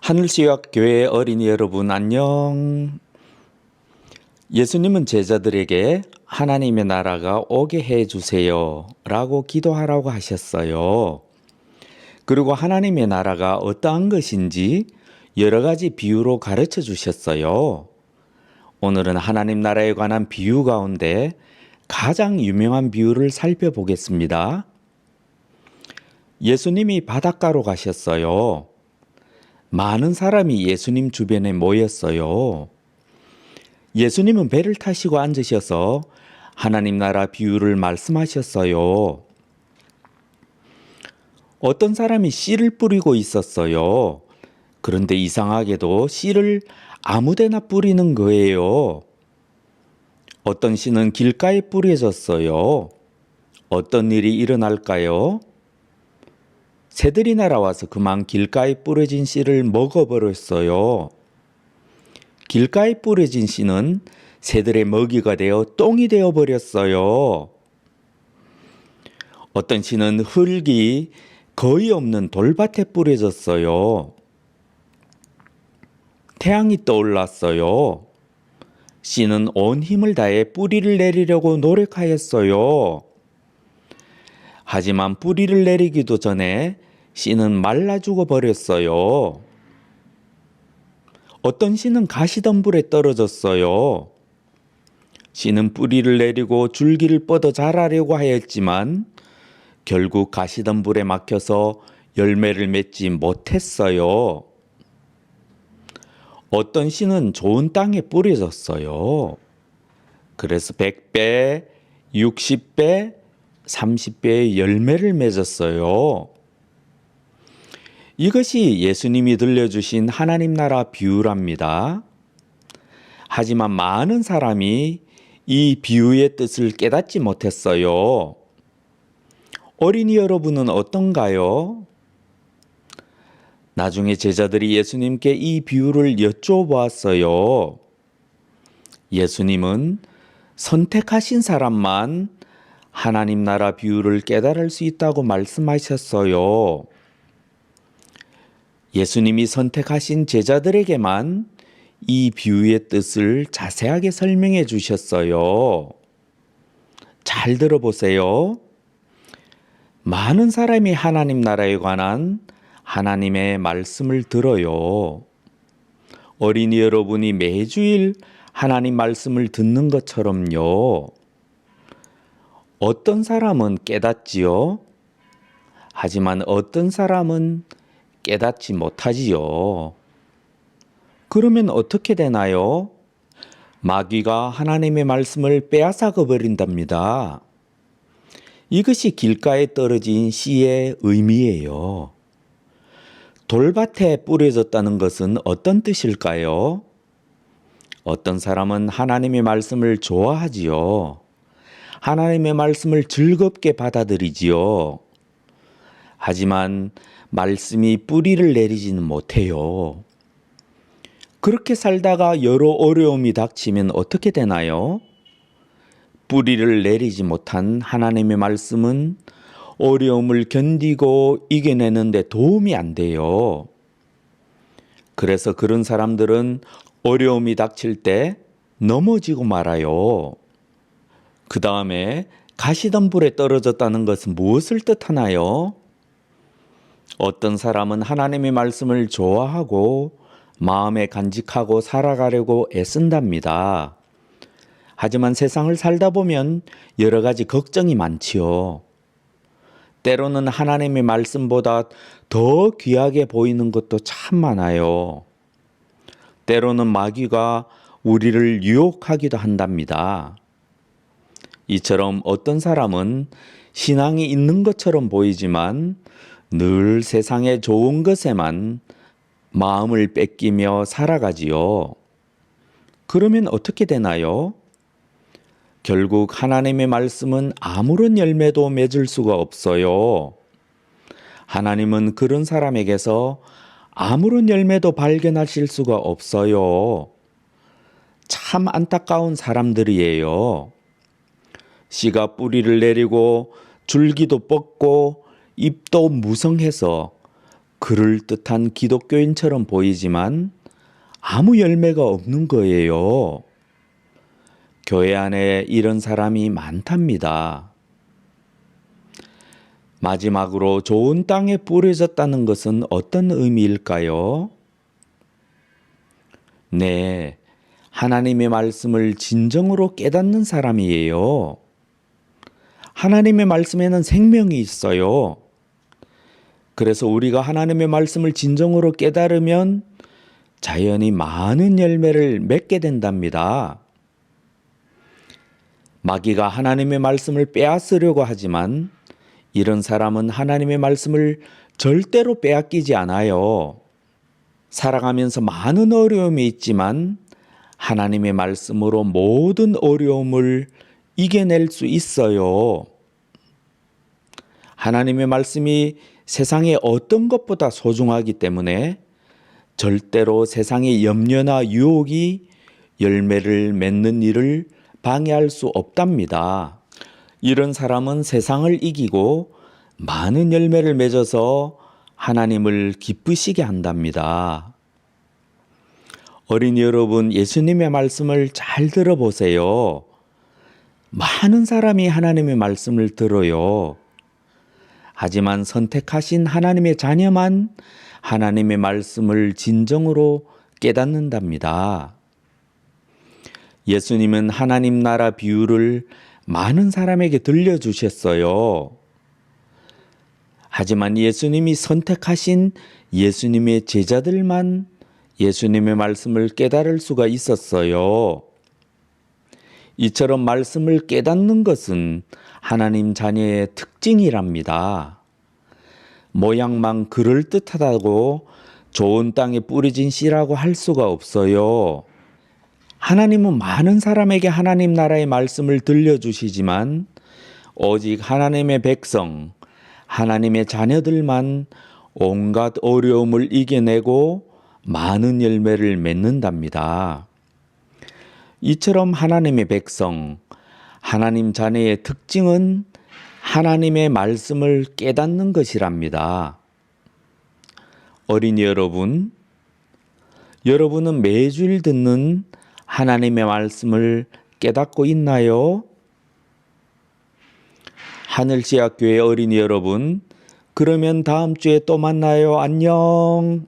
하늘시각 교회 어린이 여러분 안녕. 예수님은 제자들에게 하나님의 나라가 오게 해 주세요 라고 기도하라고 하셨어요. 그리고 하나님의 나라가 어떠한 것인지 여러 가지 비유로 가르쳐 주셨어요. 오늘은 하나님 나라에 관한 비유 가운데 가장 유명한 비유를 살펴보겠습니다. 예수님이 바닷가로 가셨어요. 많은 사람이 예수님 주변에 모였어요. 예수님은 배를 타시고 앉으셔서 하나님 나라 비유를 말씀하셨어요. 어떤 사람이 씨를 뿌리고 있었어요. 그런데 이상하게도 씨를 아무데나 뿌리는 거예요. 어떤 씨는 길가에 뿌려졌어요. 어떤 일이 일어날까요? 새들이 날아와서 그만 길가에 뿌려진 씨를 먹어버렸어요. 길가에 뿌려진 씨는 새들의 먹이가 되어 똥이 되어버렸어요. 어떤 씨는 흙이 거의 없는 돌밭에 뿌려졌어요. 태양이 떠올랐어요. 씨는 온 힘을 다해 뿌리를 내리려고 노력하였어요. 하지만 뿌리를 내리기도 전에 씨는 말라 죽어 버렸어요. 어떤 씨는 가시덤불에 떨어졌어요. 씨는 뿌리를 내리고 줄기를 뻗어 자라려고 하였지만 결국 가시덤불에 막혀서 열매를 맺지 못했어요. 어떤 씨는 좋은 땅에 뿌려졌어요. 그래서 100배, 60배, 30배의 열매를 맺었어요. 이것이 예수님이 들려주신 하나님 나라 비유랍니다. 하지만 많은 사람이 이 비유의 뜻을 깨닫지 못했어요. 어린이 여러분은 어떤가요? 나중에 제자들이 예수님께 이 비유를 여쭤보았어요. 예수님은 선택하신 사람만 하나님 나라 비유를 깨달을 수 있다고 말씀하셨어요. 예수님이 선택하신 제자들에게만 이 비유의 뜻을 자세하게 설명해 주셨어요. 잘 들어보세요. 많은 사람이 하나님 나라에 관한 하나님의 말씀을 들어요. 어린이 여러분이 매주일 하나님 말씀을 듣는 것처럼요. 어떤 사람은 깨닫지요. 하지만 어떤 사람은 깨닫지 못하지요. 그러면 어떻게 되나요? 마귀가 하나님의 말씀을 빼앗아가 버린답니다. 이것이 길가에 떨어진 씨의 의미예요. 돌밭에 뿌려졌다는 것은 어떤 뜻일까요? 어떤 사람은 하나님의 말씀을 좋아하지요. 하나님의 말씀을 즐겁게 받아들이지요. 하지만 말씀이 뿌리를 내리지는 못해요. 그렇게 살다가 여러 어려움이 닥치면 어떻게 되나요? 뿌리를 내리지 못한 하나님의 말씀은 어려움을 견디고 이겨내는데 도움이 안 돼요. 그래서 그런 사람들은 어려움이 닥칠 때 넘어지고 말아요. 그 다음에 가시덤불에 떨어졌다는 것은 무엇을 뜻하나요? 어떤 사람은 하나님의 말씀을 좋아하고 마음에 간직하고 살아가려고 애쓴답니다. 하지만 세상을 살다 보면 여러 가지 걱정이 많지요. 때로는 하나님의 말씀보다 더 귀하게 보이는 것도 참 많아요. 때로는 마귀가 우리를 유혹하기도 한답니다. 이처럼 어떤 사람은 신앙이 있는 것처럼 보이지만 늘 세상의 좋은 것에만 마음을 뺏기며 살아가지요. 그러면 어떻게 되나요? 결국 하나님의 말씀은 아무런 열매도 맺을 수가 없어요. 하나님은 그런 사람에게서 아무런 열매도 발견하실 수가 없어요. 참 안타까운 사람들이에요. 씨가 뿌리를 내리고 줄기도 뻗고 잎도 무성해서 그럴듯한 기독교인처럼 보이지만 아무 열매가 없는 거예요. 교회 안에 이런 사람이 많답니다. 마지막으로 좋은 땅에 뿌려졌다는 것은 어떤 의미일까요? 네, 하나님의 말씀을 진정으로 깨닫는 사람이에요. 하나님의 말씀에는 생명이 있어요. 그래서 우리가 하나님의 말씀을 진정으로 깨달으면 자연히 많은 열매를 맺게 된답니다. 마귀가 하나님의 말씀을 빼앗으려고 하지만 이런 사람은 하나님의 말씀을 절대로 빼앗기지 않아요. 살아가면서 많은 어려움이 있지만 하나님의 말씀으로 모든 어려움을 이겨낼 수 있어요. 하나님의 말씀이 세상의 어떤 것보다 소중하기 때문에 절대로 세상의 염려나 유혹이 열매를 맺는 일을 방해할 수 없답니다. 이런 사람은 세상을 이기고 많은 열매를 맺어서 하나님을 기쁘시게 한답니다. 어린이 여러분, 예수님의 말씀을 잘 들어보세요. 많은 사람이 하나님의 말씀을 들어요. 하지만 선택하신 하나님의 자녀만 하나님의 말씀을 진정으로 깨닫는답니다. 예수님은 하나님 나라 비유를 많은 사람에게 들려주셨어요. 하지만 예수님이 선택하신 예수님의 제자들만 예수님의 말씀을 깨달을 수가 있었어요. 이처럼 말씀을 깨닫는 것은 하나님 자녀의 특징이랍니다. 모양만 그럴듯하다고 좋은 땅에 뿌려진 씨라고 할 수가 없어요. 하나님은 많은 사람에게 하나님 나라의 말씀을 들려주시지만 오직 하나님의 백성, 하나님의 자녀들만 온갖 어려움을 이겨내고 많은 열매를 맺는답니다. 이처럼 하나님의 백성, 하나님 자녀의 특징은 하나님의 말씀을 깨닫는 것이랍니다. 어린이 여러분, 여러분은 매주일 듣는 하나님의 말씀을 깨닫고 있나요? 하늘시학교의 어린이 여러분, 그러면 다음 주에 또 만나요. 안녕.